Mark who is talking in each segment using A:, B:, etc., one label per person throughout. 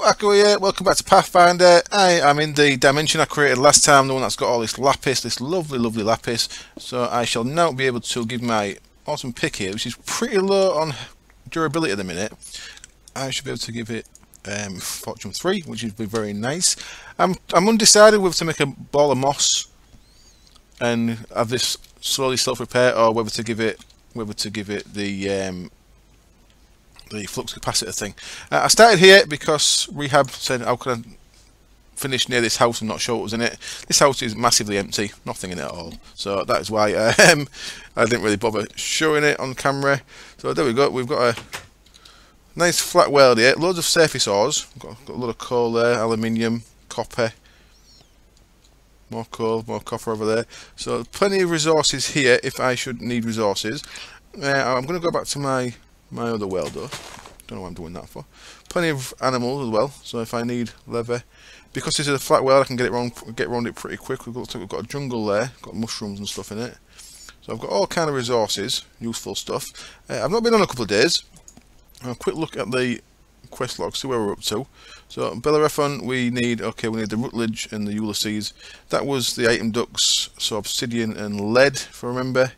A: Akko here, welcome back to Pathfinder. I am in the dimension I created last time, the one that's got all this lapis, this lovely lapis. So I shall now be able to give my awesome pick here, which is pretty low on durability at the minute. I should be able to give it Fortune 3, which would be very nice. I'm undecided whether to make a ball of moss and have this slowly self-repair, or whether to give it the flux capacitor thing. I started here because Rehab said how could I finish near this house and not show what was in it. This house is massively empty, nothing in it at all, so that is why I didn't really bother showing it on camera. So there we go, we've got a nice flat world here, loads of surface ores, got a lot of coal there, aluminium, copper, more coal, more copper over there, so plenty of resources here if I should need resources. I'm going to go back to my other world though. Don't know what I'm doing that for. Plenty of animals as well, so if I need leather, because this is a flat world, I can get around it pretty quick. We've got a jungle there, got mushrooms and stuff in it, so I've got all kind of resources, useful stuff. I've not been on a couple of days. A quick look at the quest log, see where we're up to. So Bellerophon, we need the Rutledge and the Ulysses. That was the item ducts, so obsidian and lead, if I remember.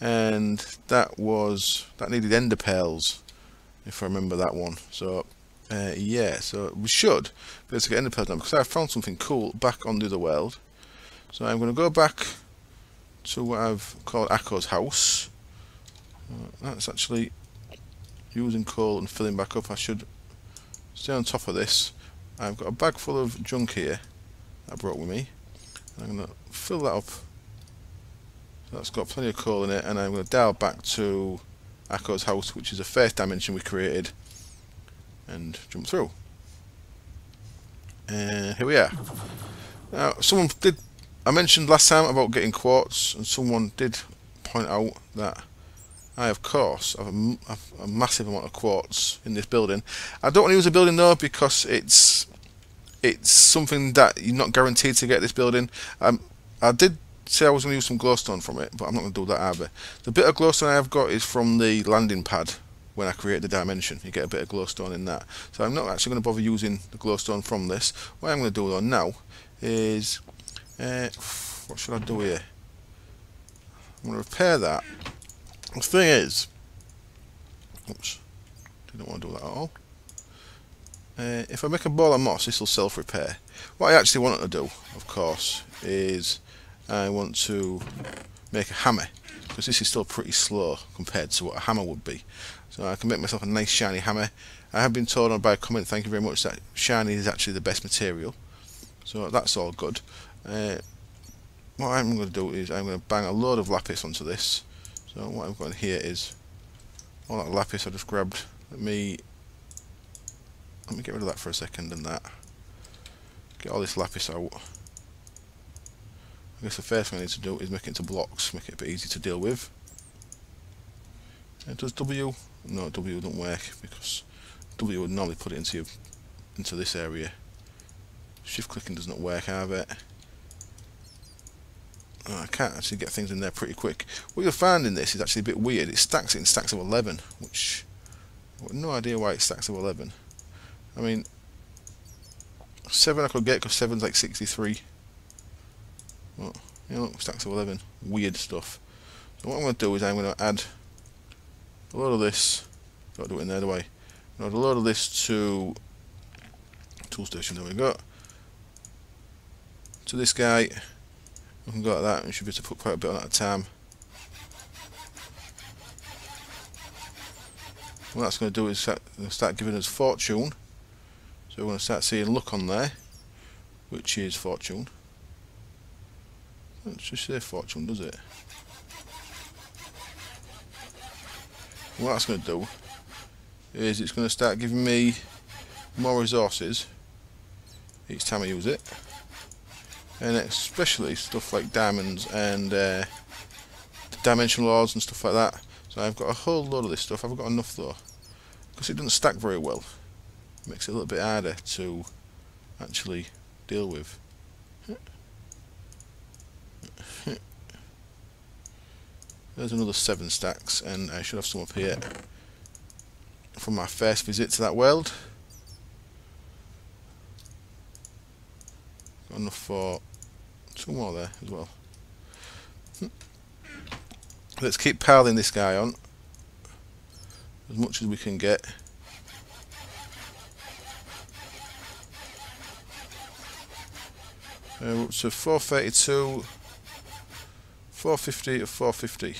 A: And that needed ender pearls, if I remember that one. So yeah, so we should be able to get ender pearls now, because I found something cool back on the other world. So I'm going to go back to what I've called Akko's house. That's actually using coal and filling back up. I should stay on top of this. I've got a bag full of junk here that I brought with me. I'm going to fill that up. So that's got plenty of coal in it, and I'm going to dial back to Akko's house, which is the first dimension we created, and jump through. And here we are. Now, I mentioned last time about getting quartz, and someone did point out that I, of course, have a massive amount of quartz in this building. I don't want to use the building though, because it's something that you're not guaranteed to get this building. I did say I was going to use some glowstone from it, but I'm not going to do that either. The bit of glowstone I've got is from the landing pad when I created the dimension. You get a bit of glowstone in that. So I'm not actually going to bother using the glowstone from this. What I'm going to do though now is, what should I do here? I'm going to repair that. The thing is, oops, didn't want to do that at all. If I make a ball of moss, this will self-repair. What I actually want to do, of course, is I want to make a hammer, because this is still pretty slow compared to what a hammer would be. So I can make myself a nice shiny hammer. I have been told by a comment, thank you very much, that shiny is actually the best material. So that's all good. What I'm going to do is I'm going to bang a load of lapis onto this. So what I've got in here is all that lapis I just grabbed. Let me get rid of that for a second, and that. Get all this lapis out. I guess the first thing I need to do is make it into blocks, make it a bit easy to deal with. Does W? No, W don't work, because W would normally put it into this area. Shift clicking does not work either. I can't actually get things in there pretty quick. What you'll find in this is actually a bit weird. It stacks it in stacks of 11, which I have no idea why it stacks of 11. I mean, 7 I could get because 7's like 63. Well, you know, stacks of 11. Weird stuff. So what I'm going to do is I'm going to add a load of this. Got to do it in there, do I? Add a load of this to tool station. There we go. To this guy. We can go like that, and we should be able to put quite a bit on at a time. What that's going to do is start giving us fortune. So we're going to start seeing luck on there, which is fortune. Let's just say fortune, does it? What that's going to do is it's going to start giving me more resources each time I use it. And especially stuff like diamonds and dimensional ores and stuff like that. So I've got a whole load of this stuff. I've got enough though, because it doesn't stack very well. It makes it a little bit harder to actually deal with. There's another 7 stacks, and I should have some up here from my first visit to that world. got enough for 2 more there as well. Let's keep piling this guy on as much as we can get. We're up to 432, 450 to 450.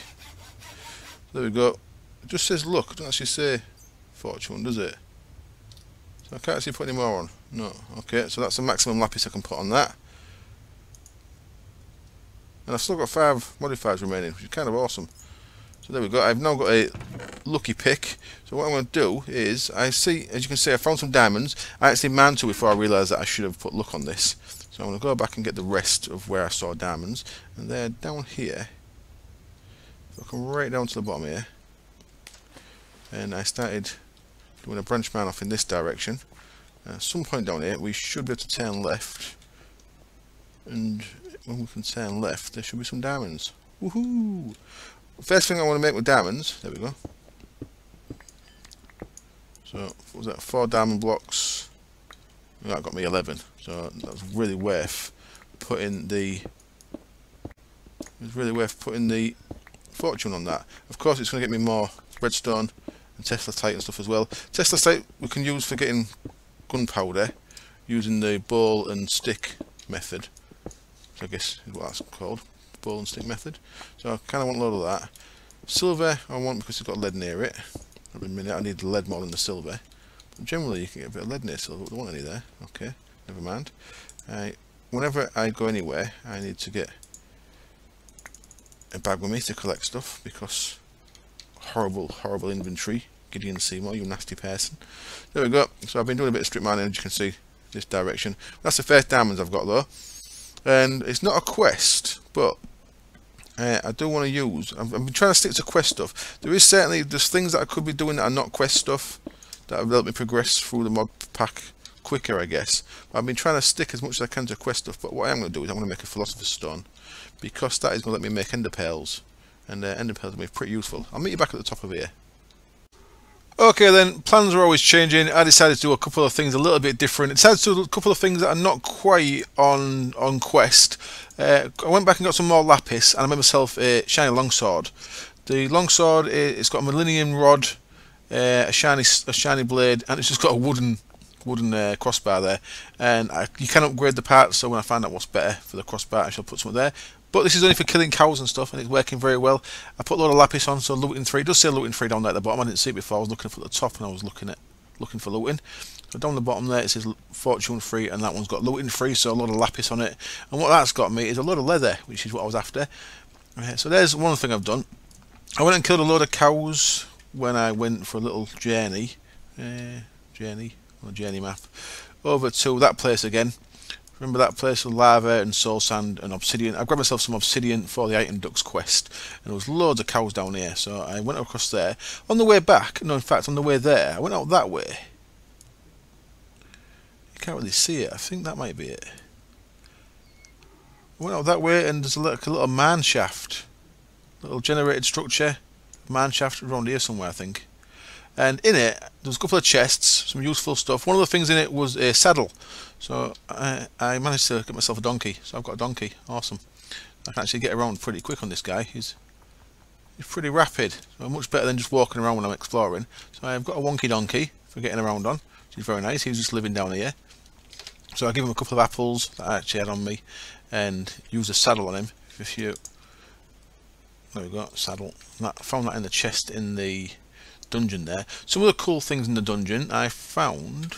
A: There we go. It just says luck, it doesn't actually say fortune, does it? So I can't actually put any more on. No. Okay, so that's the maximum lapis I can put on that. And I've still got 5 modifiers remaining, which is kind of awesome. So there we go. I've now got a lucky pick. So what I'm going to do is, as you can see, I found some diamonds. I actually manned to before I realised that I should have put luck on this. So I'm going to go back and get the rest of where I saw diamonds. And they're down here. So I come right down to the bottom here. And I started doing a branch man off in this direction. At some point down here, we should be able to turn left. And when we can turn left, there should be some diamonds. Woohoo! First thing I want to make with diamonds, there we go. So, what was that? 4 diamond blocks. That got me 11. So that's really worth putting the. It's really worth putting the fortune on that. Of course, it's going to get me more redstone and Tesla and stuff as well. Tesla we can use for getting gunpowder using the ball and stick method. I guess is what that's called, ball and stick method. So I kind of want a load of that. Silver I want because it's got lead near it. Every minute I need the lead more than the silver. But generally you can get a bit of lead near silver, but I don't want any there. Okay, never mind. Whenever I go anywhere, I need to get a bag with me to collect stuff because horrible inventory. Gideon Seymour, you nasty person. There we go. So I've been doing a bit of strip mining, as you can see, this direction. That's the first diamonds I've got though. And it's not a quest, but I do want to use. I've been trying to stick to quest stuff. There's things that I could be doing that are not quest stuff that will help me progress through the mod pack quicker, I guess. But I've been trying to stick as much as I can to quest stuff. But what I'm going to do is I'm going to make a philosopher's stone because that is going to let me make ender pearls, and ender pearls will be pretty useful. I'll meet you back at the top of here. Okay then, plans are always changing. I decided to do a couple of things a little bit different. I decided to do a couple of things that are not quite on quest. I went back and got some more lapis and I made myself a shiny longsword. The longsword, it's got a millennium rod, a shiny blade, and it's just got a wooden crossbar there. And you can upgrade the parts, so when I find out what's better for the crossbar I shall put something there. But this is only for killing cows and stuff, and it's working very well. I put a load of lapis on, so looting 3. It does say looting 3 down there at the bottom. I didn't see it before. I was looking up at the top, and I was looking for looting. So down the bottom there, it says fortune 3, and that one's got looting 3, so a lot of lapis on it. And what that's got me is a lot of leather, which is what I was after. So there's one thing I've done. I went and killed a load of cows when I went for a little journey on a journey map over to that place again. Remember that place with lava and soul sand and obsidian? I grabbed myself some obsidian for the Iron Ducks quest, and there was loads of cows down here, so I went across there. On the way back, no, in fact, on the way there, I went out that way. You can't really see it. I think that might be it. I went out that way, and there's a little man shaft, little generated structure, man shaft around here somewhere, I think. And in it, there was a couple of chests, some useful stuff. One of the things in it was a saddle. So I managed to get myself a donkey. So I've got a donkey. Awesome. I can actually get around pretty quick on this guy. He's pretty rapid. So much better than just walking around when I'm exploring. So I've got a wonky donkey for getting around on, which is very nice. He's just living down here. So I give him a couple of apples that I actually had on me and use a saddle on him. There we go, saddle. I found that in the chest in the dungeon there. Some of the cool things in the dungeon I found.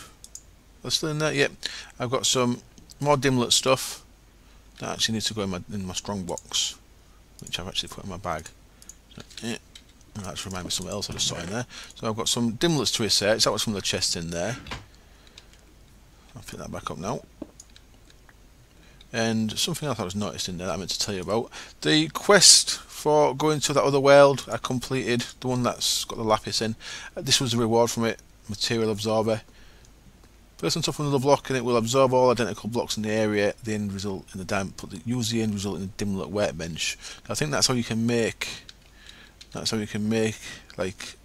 A: They're still in there. Yep. I've got some more dimlet stuff that actually needs to go in my strong box, which I've actually put in my bag. So, yeah. That's remind me of something else I just saw in there. So I've got some dimlets to research. That was from the chest in there. I'll pick that back up now. And something else I was noticed in there that I meant to tell you about. The quest for going to that other world I completed, the one that's got the lapis in. This was the reward from it, material absorber. Place on top of another block and it will absorb all identical blocks in the area. The end result in the use the end result in the dimlet workbench. I think that's how you can make. That's how you can make like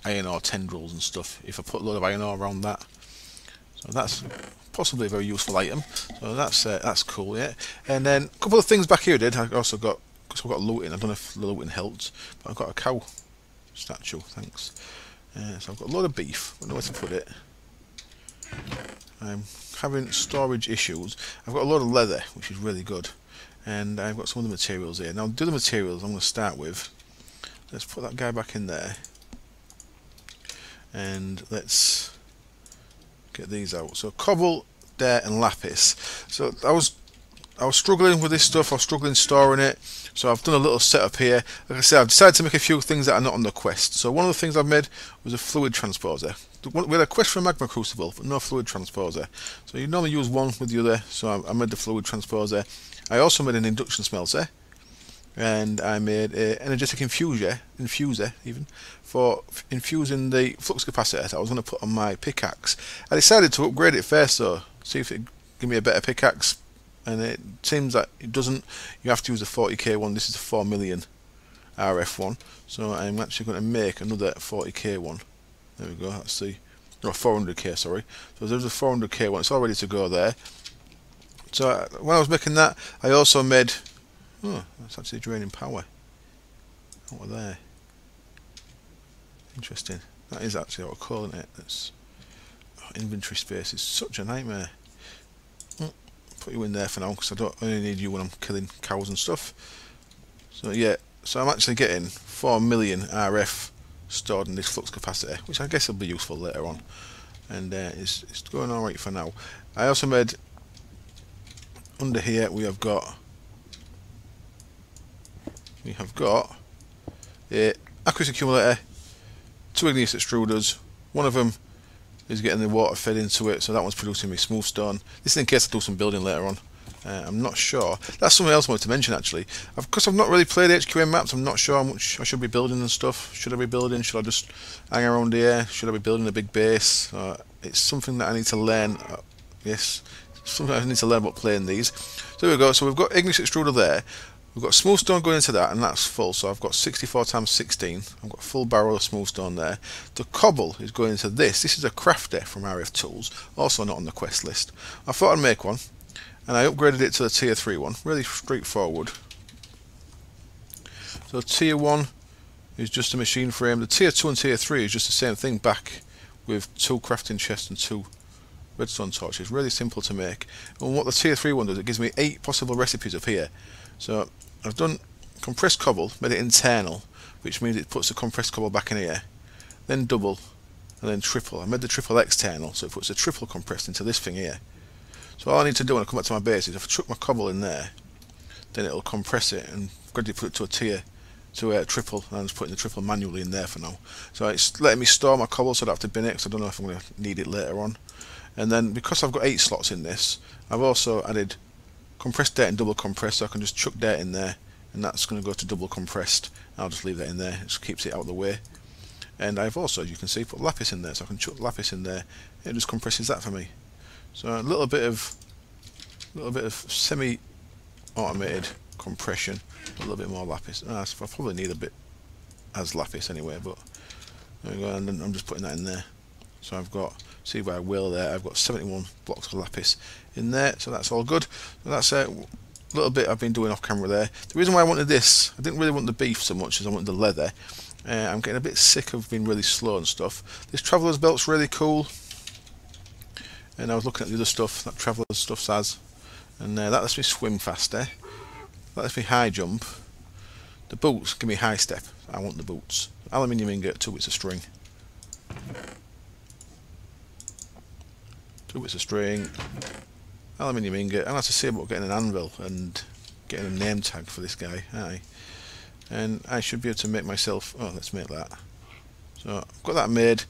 A: iron ore tendrils and stuff. If I put a load of iron ore around that. So that's possibly a very useful item. So that's cool, yeah. And then a couple of things back here I did. I also got, because I've got looting. I don't know if the looting helped, but I've got a cow statue. Thanks. So I've got a lot of beef. I don't know where to put it. I'm having storage issues. I've got a lot of leather, which is really good, and I've got some of the materials here. Now, do the materials I'm going to start with. Let's put that guy back in there, and let's get these out. So cobble, dirt, and lapis. So I was struggling with this stuff. I was struggling storing it. So I've done a little setup here. Like I said, I've decided to make a few things that are not on the quest. So one of the things I've made was a fluid transporter. We had a quest for a magma crucible, but no fluid transporter. So you normally use one with the other. So I made the fluid transporter. I also made an induction smelter, and I made an energetic infuser even, for infusing the flux capacitor that I was going to put on my pickaxe. I decided to upgrade it first, though, see if it give me a better pickaxe. And it seems that it doesn't. You have to use a 40k one. This is a 4 million RF one. So I'm actually going to make another 40k one. There we go. That's the, or 400k, sorry. So there's a 400k one. It's all ready to go there. So when I was making that, I also made. Oh, that's actually draining power. Over there. Interesting. That is actually what we're calling it. That's inventory space is such a nightmare. Put you in there for now, because I only need you when I'm killing cows and stuff. So yeah, so I'm actually getting 4 million RF stored in this flux capacitor, which I guess will be useful later on. And it's going alright for now. I also made, under here we have got a accuracy accumulator, 2 igneous extruders. One of them is getting the water fed into it, so that one's producing me smooth stone. This is in case I do some building later on. I'm not sure. That's something else I wanted to mention actually. Because I've not really played HQM maps, I'm not sure how much I should be building and stuff. Should I be building? Should I just hang around here? Should I be building a big base? It's something that I need to learn. Yes, something I need to learn about playing these. So there we go. So we've got igneous extruder there. We've got smooth stone going into that, and that's full, so I've got 64 times 16. I've got a full barrel of smooth stone there. The cobble is going into this. This is a crafter from RF Tools, also not on the quest list. I thought I'd make one, and I upgraded it to the tier 3 one. Really straightforward. So tier 1 is just a machine frame. The tier 2 and tier 3 is just the same thing, back with 2 crafting chests and 2 redstone torches. Really simple to make. And what the tier 3 one does, it gives me 8 possible recipes up here. So I've done compressed cobble, made it internal, which means it puts the compressed cobble back in here, then double, and then triple. I made the triple external, so it puts the triple compressed into this thing here. So all I need to do when I come back to my base is if I chuck my cobble in there, then it'll compress it and gradually put it to a tier, to a triple, and I'm just putting the triple manually in there for now. So it's letting me store my cobble so I don't have to bin it, because I don't know if I'm going to need it later on. And then because I've got 8 slots in this, I've also added compressed dirt and double compressed, so I can just chuck dirt in there, and that's going to go to double compressed. I'll just leave that in there, it just keeps it out of the way. And I've also, as you can see, put lapis in there, so I can chuck lapis in there, it just compresses that for me. So a little bit of semi-automated compression, a little bit more lapis. I probably need a bit as lapis anyway, but there we go. And then I'm just putting that in there. So I've got, see by wheel there, I've got 71 blocks of lapis in there, so that's all good. So that's a little bit I've been doing off camera there. The reason why I wanted this, I didn't really want the beef so much as I wanted the leather. I'm getting a bit sick of being really slow and stuff. This Traveller's Belt's really cool, and I was looking at the other stuff that Traveller's stuff has, and that lets me swim faster, that lets me high jump. The boots give me high step, I want the boots. Aluminium ingot, 2 bits of string. 2 bits of string, aluminium ingot. I'll have to see about getting an anvil and getting a name tag for this guy. Aye. And I should be able to make myself, oh, let's make that. So I've got that made.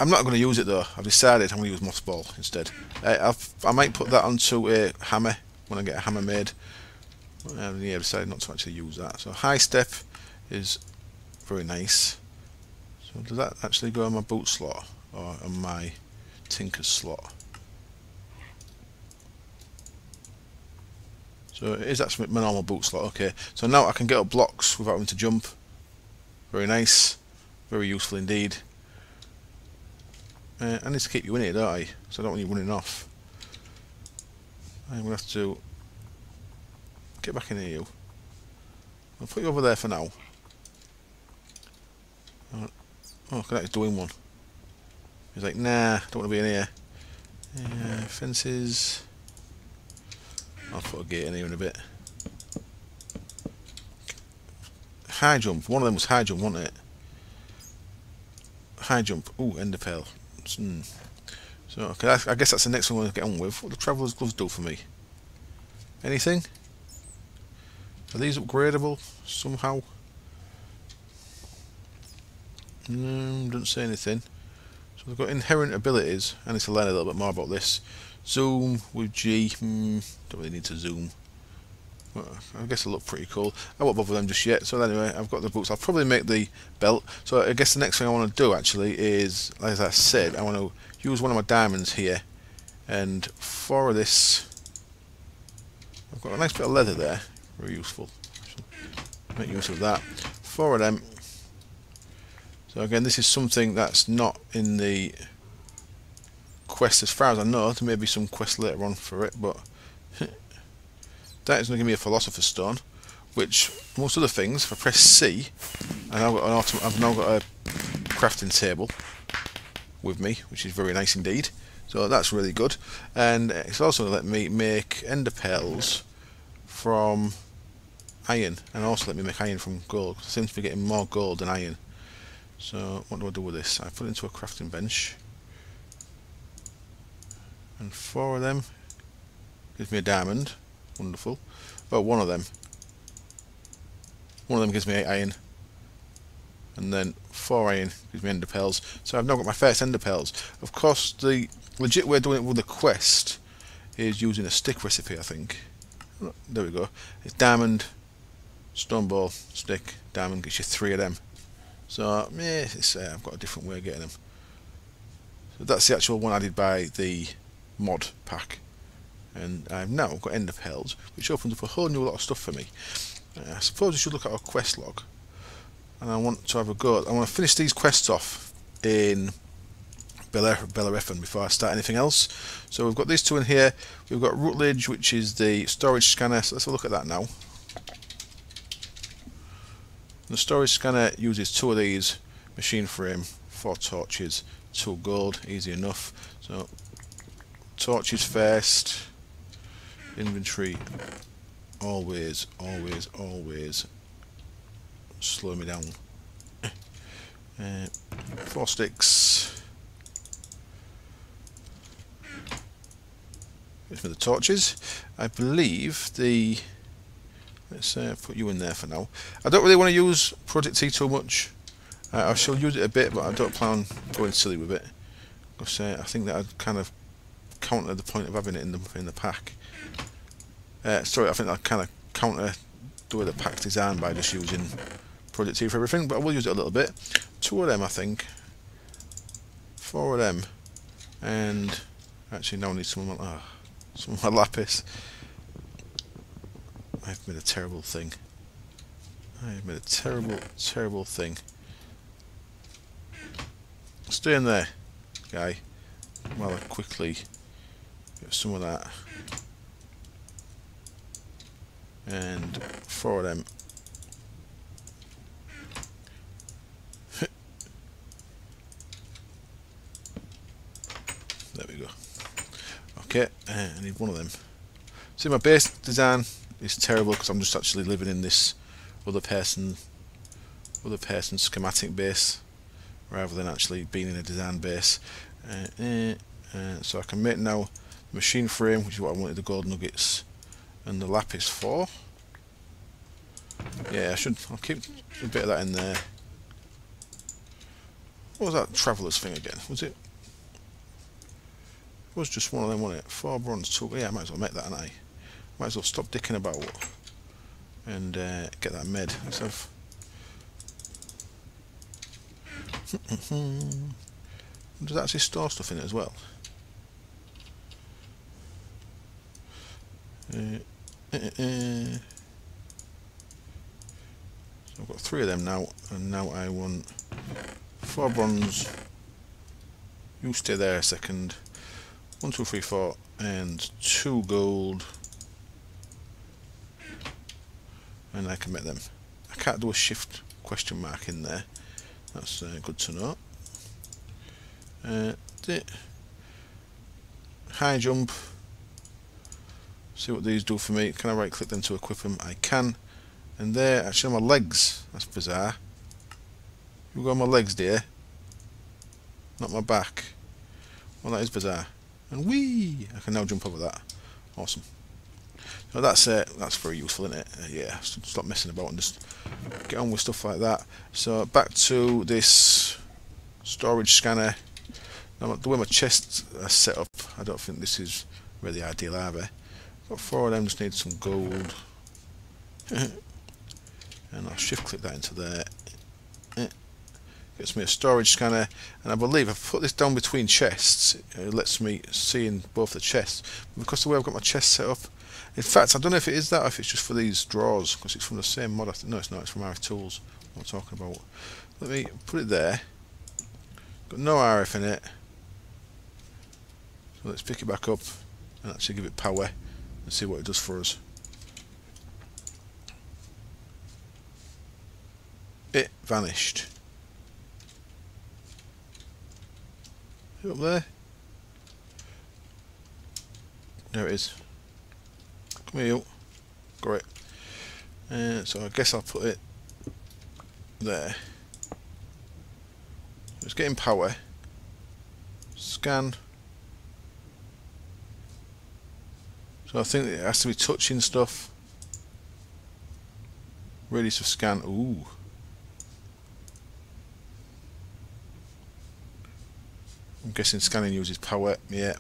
A: I'm not going to use it though. I've decided I'm going to use mothball instead. I might put that onto a hammer when I get a hammer made. Yeah, I decided not to actually use that. So high step is very nice. So does that actually go on my boot slot or on my tinker's slot? So it is actually my normal boot slot. Okay, so now I can get up blocks without having to jump. Very nice, very useful indeed. I need to keep you in here, don't I? So I don't want you running off. I'm going to have to get back in here, you. I'll put you over there for now. Oh, Connect's doing one. He's like, nah, don't want to be in here. Fences. I'll put a gate in here in a bit. High jump. One of them was high jump, wasn't it? High jump. Ooh, ender pearl. So, okay, I guess that's the next one we'll get on with. What do Traveller's Gloves do for me? Anything? Are these upgradable somehow? Doesn't say anything. So they've got inherent abilities. I need to learn a little bit more about this. Zoom with G. Don't really need to zoom. Well, I guess they look pretty cool. I won't bother them just yet. So anyway, I've got the boots. I'll probably make the belt. So I guess the next thing I want to do actually is, as I said, I want to use one of my diamonds here. And for this, I've got a nice bit of leather there. Very useful. Make use of that. 4 of them. So again, this is something that's not in the quest as far as I know. There may be some quest later on for it, but that is going to give me a Philosopher's Stone, which most other things, if I press C, and I've now got a crafting table with me, which is very nice indeed. So that's really good. And it's also going to let me make ender pearls from iron, and also let me make iron from gold. I seem to be getting more gold than iron. So what do I do with this? I put it into a crafting bench, and 4 of them gives me a diamond. Wonderful. Oh, one of them gives me 8 iron, and then 4 iron gives me ender pearls. So I've now got my first ender pearls. Of course, the legit way of doing it with the quest is using a stick recipe, I think. There we go. It's diamond, stone ball, stick, diamond, gets you 3 of them. So yeah, I've got a different way of getting them. So that's the actual one added by the mod pack. And I've now got ender pearls, which opens up a whole new lot of stuff for me. I suppose we should look at our quest log. And I want to have a go. I want to finish these quests off in Bellerophon before I start anything else. So we've got these 2 in here. We've got Rutledge, which is the storage scanner. So let's have a look at that now. The storage scanner uses 2 of these, machine frame, 4 torches, 2 gold, easy enough. So torches first, inventory, always slow me down. 4 sticks. Here's for the torches. I believe the... Let's put you in there for now. I don't really want to use Project T too much. I shall use it a bit, but I don't plan on going silly with it. Because I think that I'd kind of counter the point of having it in the pack. Sorry, I think I'd kind of counter the way the pack's designed by just using Project T for everything, but I will use it a little bit. 2 of them, I think. 4 of them. And actually now I need some of my lapis. I've made a terrible thing. I've made a terrible thing. Stay in there, guy, while I quickly get some of that. And 4 of them. There we go. Okay, I need 1 of them. See, my base design is terrible because I'm just actually living in this other person's schematic base rather than actually being in a design base. So I can make now the machine frame, which is what I wanted the gold nuggets and the lapis for. Yeah, I'll keep a bit of that in there. What was that traveller's thing again? Was it? It was just one of them, wasn't it? 4 bronze, 2. Yeah, I might as well make that, hadn't I? Might as well stop dicking about and get that made. Let's have. Does that actually store stuff in it as well? So I've got 3 of them now, and now I want 4 bronze, You stay there a second. 1, 2, 3, 4, and 2 gold. And I can make them. I can't do a shift question mark in there. That's good to know. High jump. See what these do for me. Can I right click them to equip them? I can. And there, actually on my legs. That's bizarre. You go on my legs, dear. Not my back. Well, that is bizarre. And whee! I can now jump over that. Awesome. So that's very useful, isn't it? Yeah, stop messing about and just get on with stuff like that. So back to this storage scanner. Now, the way my chests are set up, I don't think this is really ideal either. Got 4 of them, just need some gold. And I'll shift click that into there. Gets me a storage scanner, and I believe if I put this down between chests, it lets me see in both the chests. But because of the way I've got my chest set up, in fact, I don't know if it is that or if it's just for these drawers, because it's from the same mod. No, it's not. It's from RF Tools. What I'm talking about. Let me put it there. Got no RF in it. So let's pick it back up and actually give it power and see what it does for us. It vanished. Up there. There it is. Come here, you. Great. So I guess I'll put it there. It's getting power. Scan. So I think it has to be touching stuff. Radius of scan. Ooh. I'm guessing scanning uses power. Yeah.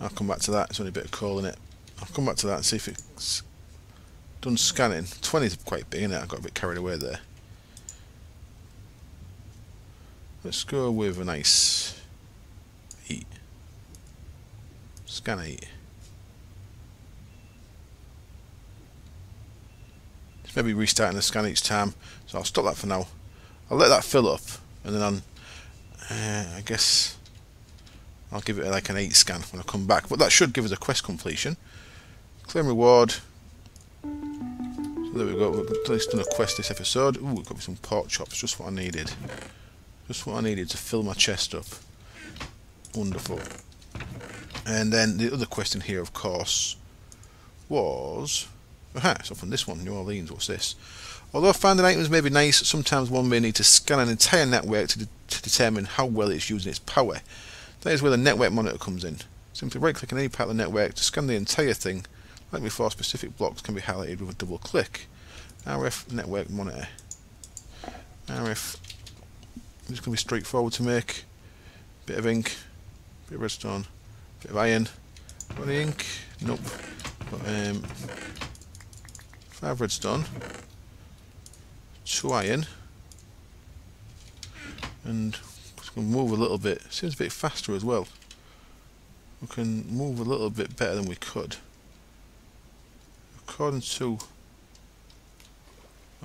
A: I'll come back to that. It's only a bit of coal in it. I'll come back to that and see if it's done scanning. 20 is quite big, isn't it? I got a bit carried away there. Let's go with a nice 8. Scan 8. It's maybe restarting the scan each time, so I'll stop that for now. I'll let that fill up, and then I guess I'll give it like an 8 scan when I come back. But that should give us a quest completion. Claim reward. So there we go. We've at least done a quest this episode. Ooh, we've got me some pork chops. Just what I needed. Just what I needed to fill my chest up. Wonderful. And then the other quest in here, of course, was... Aha, it's up on this one, New Orleans. What's this? Although finding items may be nice, sometimes one may need to scan an entire network to determine how well it's using its power. That is where the network monitor comes in. Simply right-click on any part of the network to scan the entire thing. Like before, specific blocks can be highlighted with a double click. RF network monitor. RF. It's going to be straightforward to make. Bit of ink, bit of redstone, bit of iron. Got any ink? Nope. Got 5 redstone, 2 iron, and we can move a little bit. Seems a bit faster as well. We can move a little bit better than we could. According to...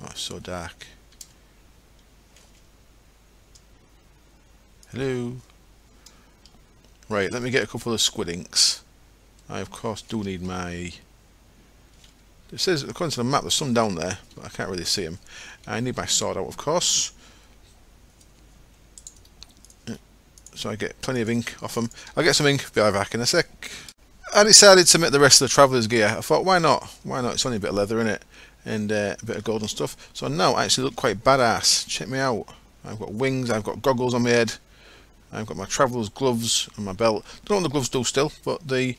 A: Oh, it's so dark. Hello. Right, let me get a couple of squid inks. I of course do need my... It says, according to the map, there's some down there, but I can't really see them. I need my sword out, of course. So I get plenty of ink off them. I'll get some ink, be right back in a sec. I decided to make the rest of the traveller's gear. I thought, why not? Why not? It's only a bit of leather in it, and a bit of gold and stuff. So now I actually look quite badass. Check me out. I've got wings, I've got goggles on my head. I've got my traveller's gloves and my belt. Don't know what the gloves do still, but the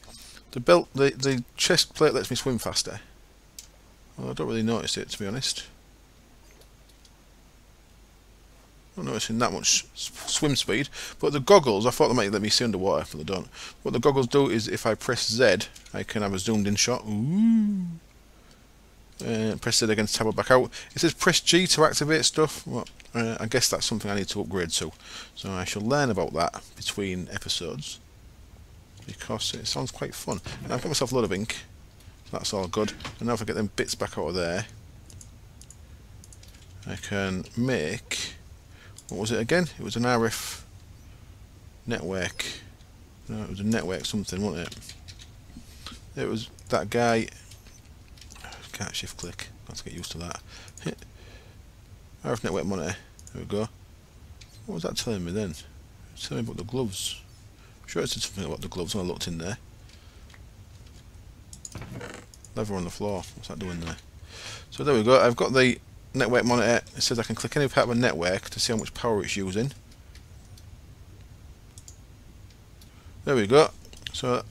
A: belt, the chest plate lets me swim faster. Well, I don't really notice it, to be honest. I'm not noticing that much swim speed, but the goggles, I thought they might let me see underwater, but they don't. What the goggles do is if I press Z, I can have a zoomed in shot. Ooh. Press Z again to tab it back out. It says press G to activate stuff. Well, I guess that's something I need to upgrade to. So I shall learn about that between episodes, because it sounds quite fun. And I've got myself a lot of ink. That's all good. And now if I get them bits back out of there, I can make, what was it again? It was an RF network. No, it was a network something, wasn't it? It was that guy. Can't shift click. Got to get used to that. RF network monitor. There we go. What was that telling me then? It's telling me about the gloves. I'm sure it said something about the gloves when I looked in there. Lever on the floor. What's that doing there? So there we go. I've got the network monitor. It says I can click any part of a network to see how much power it's using. There we go. So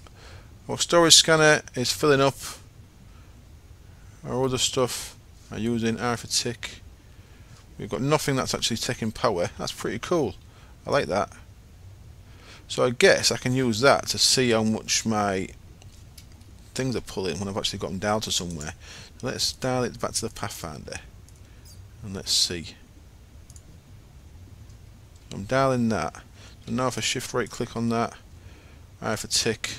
A: our storage scanner is filling up. Our other stuff are using arithmetic. We've got nothing that's actually taking power. That's pretty cool. I like that. So I guess I can use that to see how much my things are pulling when I've actually got them down to somewhere. Let's dial it back to the Pathfinder and let's see. I'm dialing that. So now if I shift right click on that, I have a tick.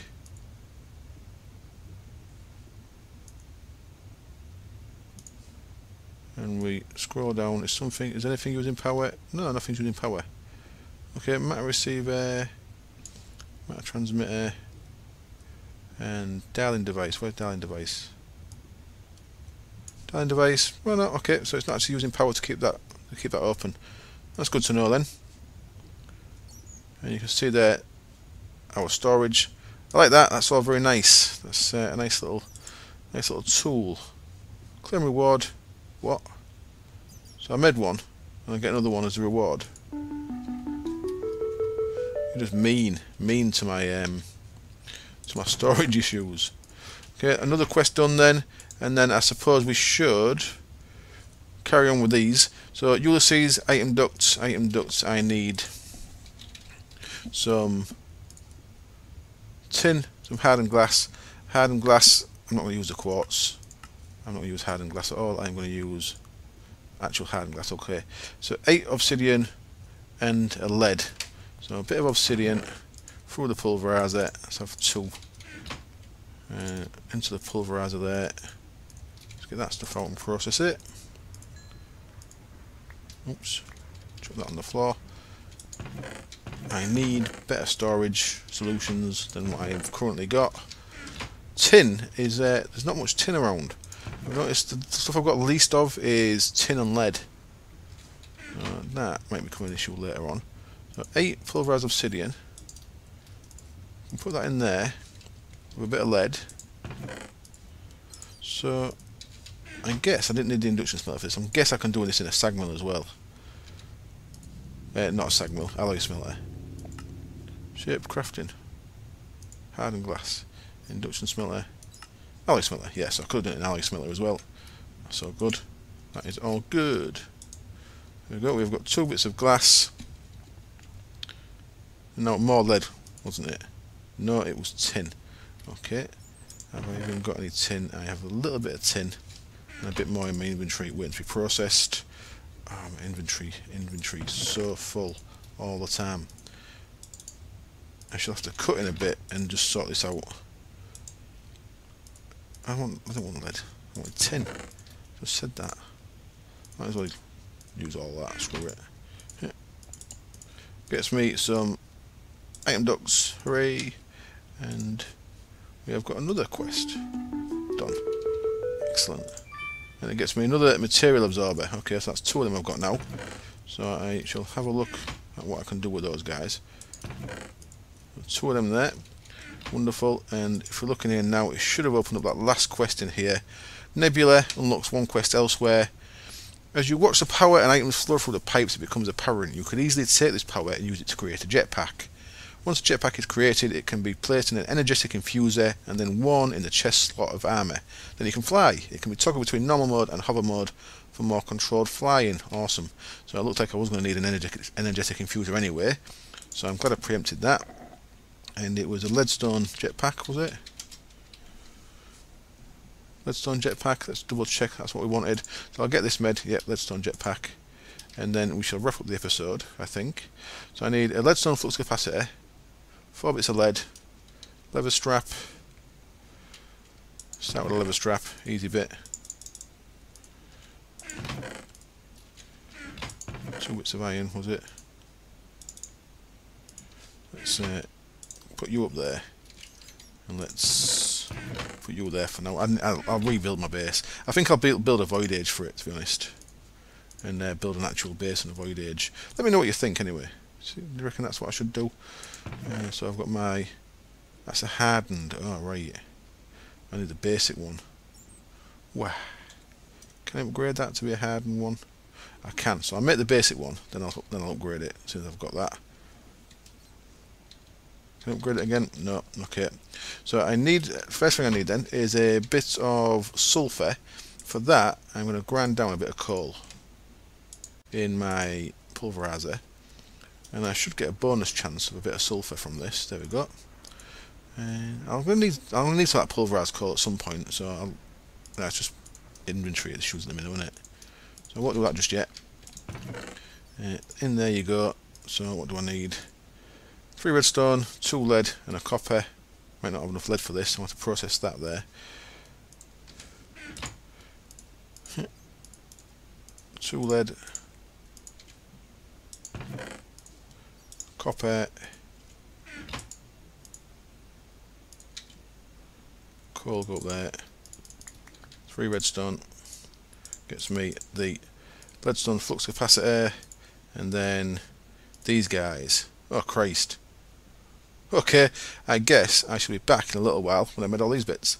A: And we scroll down. Is anything using power? No, nothing's using power. Okay, matter receiver, matter transmitter, and dialing device. Where's dialing device? Dialing device. Well, no. Okay, so it's not actually using power to keep that open. That's good to know then. And you can see there our storage. I like that. That's all very nice. That's a nice little tool. Claim reward. What? So I made one, and I get another one as a reward. You're just mean to my storage issues. Okay, another quest done then, and then I suppose we should carry on with these. So Ulysses, item ducts. I need some tin, some hardened glass. Hardened glass. I'm not going to use the quartz. I'm not going to use hardened glass at all. I'm going to use actual hardened glass. Okay, so 8 obsidian and a lead. So a bit of obsidian through the pulverizer. Let's have 2 into the pulverizer there. Let's get that stuff out and process it. Oops, chuck that on the floor. I need better storage solutions than what I've currently got. Tin is there's not much tin around. I've noticed the stuff I've got least of is tin and lead. That might become an issue later on. So 8 pulverized obsidian. Can put that in there with a bit of lead. So I guess I didn't need the induction smelter for this. I guess I can do this in a sag mill as well. Not a sag mill, alloy smelter. Shape crafting. Hardened glass. Induction smelter. Alloy smelter, yes, I could have done it in alloy smelter as well. So good. That is all good. There we go, we've got 2 bits of glass. No, more lead, wasn't it? No, it was tin. Okay. Have I even got any tin? I have a little bit of tin and a bit more in my inventory waiting to be processed. Oh, my inventory is so full all the time. I shall have to cut in a bit and just sort this out. I don't want lead. I want tin. Just said that. Might as well use all that. Screw it. Yeah. Gets me some item ducts. Hooray! And we have got another quest done. Excellent. And it gets me another material absorber. Okay, so that's 2 of them I've got now. So I shall have a look at what I can do with those guys. 2 of them there. Wonderful. And if we're looking here now, it should have opened up that last quest in here. Nebula unlocks 1 quest elsewhere. As you watch the power and items flow through the pipes, it becomes apparent. You could easily take this power and use it to create a jetpack. Once a jetpack is created, it can be placed in an energetic infuser and then worn in the chest slot of armour. Then you can fly. It can be toggled between normal mode and hover mode for more controlled flying. Awesome. So it looked like I was going to need an energetic infuser anyway. So I'm glad I preempted that. And it was a leadstone jetpack, was it? Leadstone jetpack. Let's double check that's what we wanted. So I'll get this made. Yep, leadstone jetpack. And then we shall wrap up the episode, I think. So I need a leadstone flux capacitor, 4 bits of lead, leather strap. Start with a leather strap, easy bit. 2 bits of iron, was it? Let's put you up there, and let's put you there for now. I'll rebuild my base. I think I'll build a void age for it, to be honest, and build an actual base in a void age. Let me know what you think anyway. Do you reckon that's what I should do? So I've got my... That's a hardened... Oh, right. I need the basic one. Wow. Can I upgrade that to be a hardened one? I can. So I'll make the basic one, then I'll upgrade it as soon as I've got that. Can I upgrade it again? No. Okay. So I need... First thing I need then is a bit of sulphur. For that, I'm going to grind down a bit of coal in my pulverizer. And I should get a bonus chance of a bit of sulphur from this. There we go. And I'm going to need some of that pulverized coal at some point. So that's just inventory issues in a minute, isn't it? So I won't do that just yet. In there you go. So what do I need? 3 redstone, 2 lead, and a copper. Might not have enough lead for this. I want to process that there. 2 lead, copper, coal go up there, 3 redstone, gets me the leadstone flux capacitor, and then these guys. Oh Christ. Okay, I guess I should be back in a little while when I made all these bits.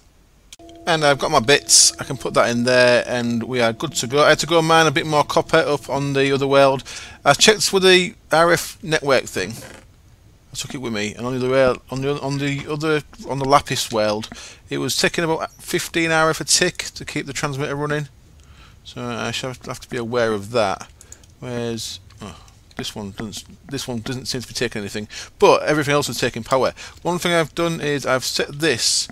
A: And I've got my bits, I can put that in there and we are good to go. I had to go mine a bit more copper up on the other world. I checked with the RF network thing. I took it with me, and on the Lapis world it was taking about 15 RF a tick to keep the transmitter running. So I shall have to be aware of that. Whereas this one doesn't seem to be taking anything, but everything else is taking power. One thing I've done is I've set this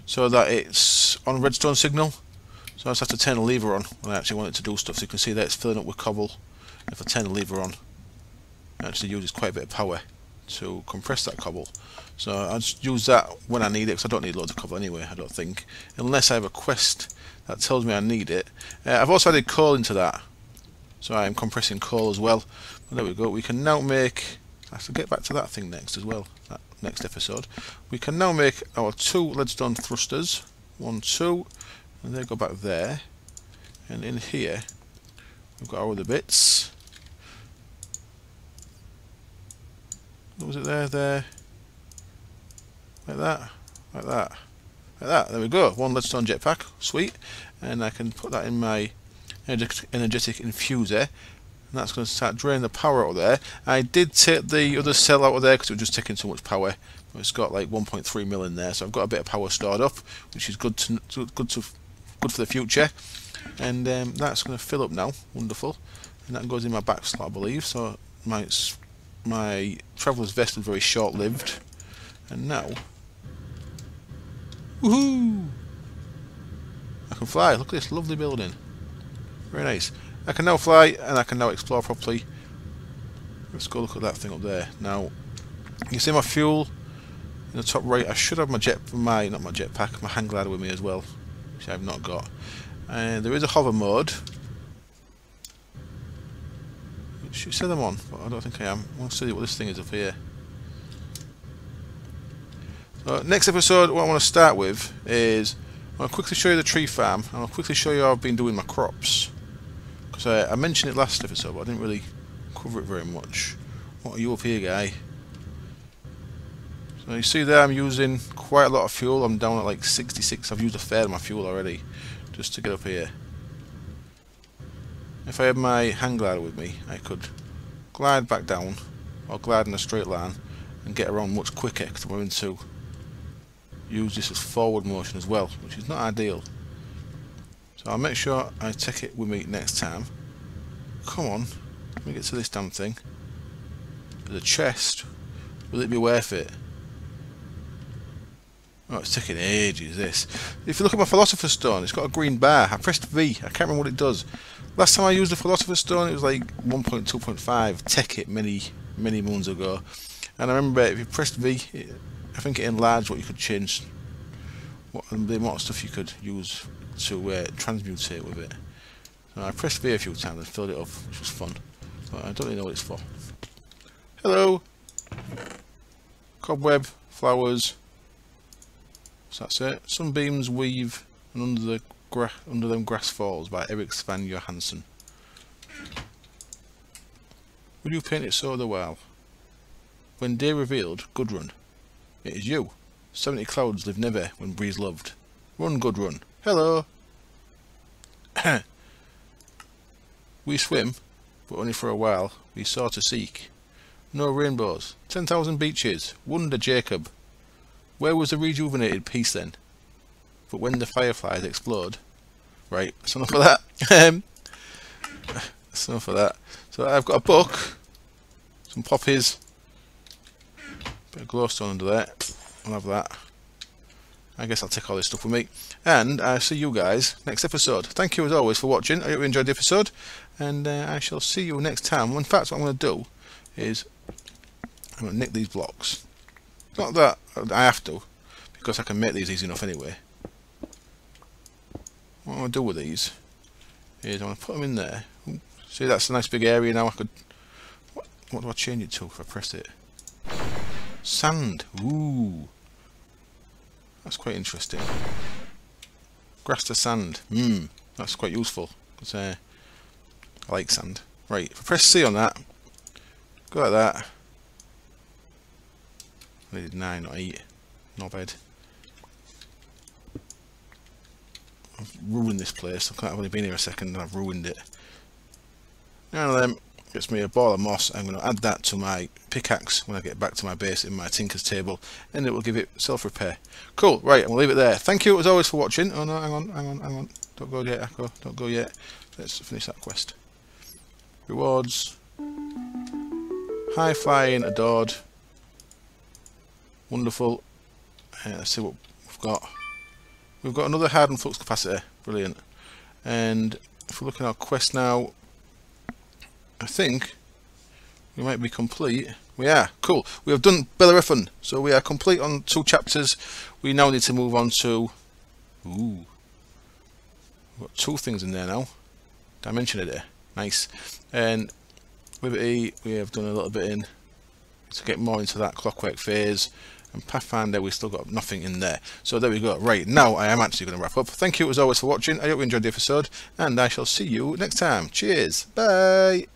A: so that it's on redstone signal, so I just have to turn the lever on when I actually want it to do stuff. So you can see that it's filling up with cobble. If I turn the lever on, it actually uses quite a bit of power to compress that cobble. So I'll just use that when I need it, because I don't need loads of cobble anyway, I don't think, unless I have a quest that tells me I need it. I've also added coal into that, so I'm compressing coal as well. But there we go. We can now make... I have to get back to that thing next as well, that next episode. We can now make our 2 leadstone thrusters. 1, 2, and they go back there. And in here we've got our other bits. What was it there? There. Like that. Like that. Like that. There we go. 1 leadstone jetpack. Sweet. And I can put that in my energetic infuser. And that's going to start draining the power out of there. I did take the other cell out of there because it was just taking too much power. But it's got like 1.3 mil in there, so I've got a bit of power stored up, which is good for the future. And that's going to fill up now. Wonderful. And that goes in my back slot, I believe. So my traveller's vest was very short-lived. And now, woohoo! I can fly. Look at this lovely building. Very nice. I can now fly, and I can now explore properly. Let's go look at that thing up there. Now, you see my fuel in the top right. I should have my not my jetpack, my hang glider with me as well, which I've not got. And there is a hover mode, which you said I'm on, but I don't think I am. I want to see what this thing is up here. So, next episode, what I want to start with is I'll quickly show you the tree farm, and I'll quickly show you how I've been doing my crops. Because I mentioned it last episode, but I didn't really cover it very much. What are you up here, guy? So you see there I'm using quite a lot of fuel. I'm down at like 66. I've used a fair of my fuel already just to get up here. If I had my hang glider with me, I could glide back down, or glide in a straight line, and get around much quicker, because I'm going to use this as forward motion as well, which is not ideal. So I'll make sure I take it with me next time. Come on, let me get to this damn thing. There's a chest. Will it be worth it? Oh, it's taking ages, this. If you look at my Philosopher's Stone, it's got a green bar. I pressed V. I can't remember what it does. Last time I used the Philosopher's Stone, it was like 1.2.5. Tech it many moons ago. And I remember if you pressed V, I think it enlarged what you could change, the amount of stuff you could use to transmutate with it. So I pressed V a few times and filled it up, which was fun. but I don't really know what it's for. Hello! Cobweb, flowers. So that's it. Sunbeams weave and under them grass falls by Erik Svan Johansson. Will you paint it so the while? When day revealed, Gudrun. It is you. 70 clouds live never when breeze loved. Run, Gudrun. Hello! We swim, but only for a while. We soar to seek. No rainbows. 10,000 beaches. Wonder Jacob. Where was the rejuvenated peace then? But when the fireflies explode... Right, that's enough of that. That's enough of that. So I've got a book. Some poppies. Bit of glowstone under there. I'll have that. I guess I'll take all this stuff with me. And I'll see you guys next episode. Thank you as always for watching. I hope you enjoyed the episode. And I shall see you next time. In fact, what I'm going to do is I'm going to nick these blocks. Not that I have to, because I can make these easy enough anyway. What I'm going to do with these is I'm going to put them in there. Ooh, see, that's a nice big area now. I could... What do I change it to if I press it? Sand. Ooh. That's quite interesting. Grass to sand. That's quite useful. Because I like sand. Right, if I press C on that, go like that. I needed 9, not 8. Not bad. I've ruined this place. I've only been here a second and I've ruined it. None of them gets me a ball of moss. I'm going to add that to my pickaxe when I get back to my base in my tinker's table, and it will give it self-repair. Cool, right, I'm going to leave it there. Thank you as always for watching. Oh no, hang on. Don't go yet, Echo. Don't go yet. Let's finish that quest. Rewards. High flying, adored. Wonderful. Let's see what we've got. We've got another hardened flux capacitor. Brilliant. And if we look at our quest now, I think we might be complete. We are. Cool. We have done Bellerophon. So we are complete on 2 chapters. We now need to move on to... Ooh. We've got 2 things in there now. Dimension editor. Nice. And Liberty, we have done a little bit in to get more into that clockwork phase. And Pathfinder, we've still got nothing in there. So there we go. Right, now I am actually going to wrap up. Thank you as always for watching. I hope you enjoyed the episode. And I shall see you next time. Cheers. Bye.